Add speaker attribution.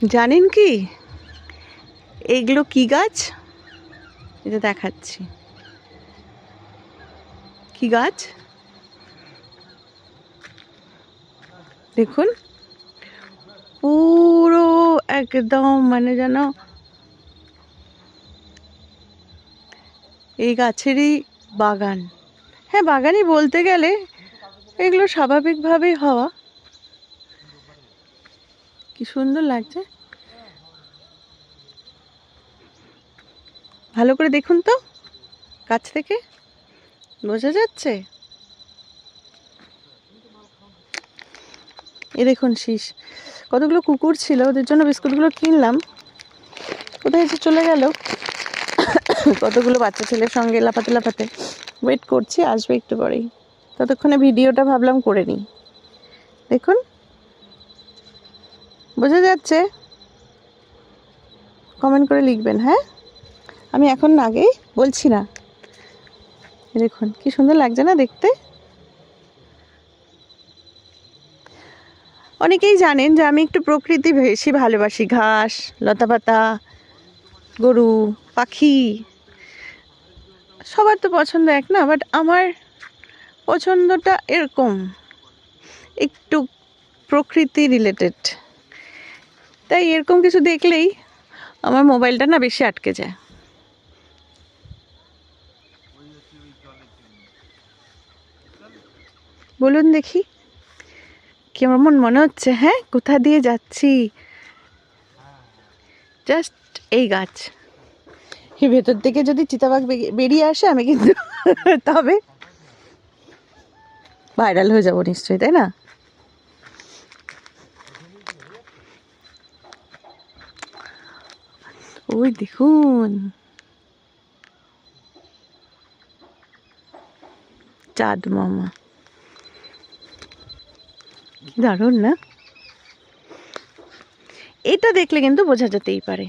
Speaker 1: জানেন কি এইগুলো কি গাছ? এটা দেখাচ্ছি। কি গাছ দেখুন, পুরো একদম মানে যেন এই গাছেরই বাগান। হ্যাঁ, বাগানই বলতে গেলে এগুলো স্বাভাবিকভাবেই হওয়া। কি সুন্দর লাগছে, ভালো করে দেখুন তো, কাছ থেকে বোঝা যাচ্ছে। এ দেখুন শীষ, কতগুলো কুকুর ছিল, ওদের জন্য বিস্কুটগুলো কিনলাম, কোথায় এসে চলে গেল। কতগুলো বাচ্চা ছেলের সঙ্গে লাফাতে লাফাতে ওয়েট করছি, আসবে একটু পরেই। ততক্ষণে ভিডিওটা ভাবলাম করে নিই। দেখুন, বোঝা যাচ্ছে? কমেন্ট করে লিখবেন। হ্যাঁ, আমি এখন আগেই বলছি না। দেখুন কি সুন্দর লাগছে না দেখতে। অনেকেই জানেন যে আমি একটু প্রকৃতি বেশি ভালোবাসি, ঘাস, লতাপাতা, গরু, পাখি। সবার তো পছন্দ এক না, বাট আমার পছন্দটা এরকম একটু প্রকৃতি রিলেটেড। তাই এরকম কিছু দেখলেই আমার মোবাইলটা না বেশি আটকে যায়। বলুন দেখি, কেমন মনে হচ্ছে? হ্যাঁ, কোথা দিয়ে যাচ্ছি? জাস্ট এই গাছ, এই ভেতর থেকে যদি চিতাবাঘ বেরিয়ে আসে আমি কিন্তু তবে ভাইরাল হয়ে যাব নিশ্চয়ই, তাই না? ওই দেখুন চাঁদ মামা, কি দারুণ না? এটা দেখলে কিন্তু বোঝা যেতেই পারে।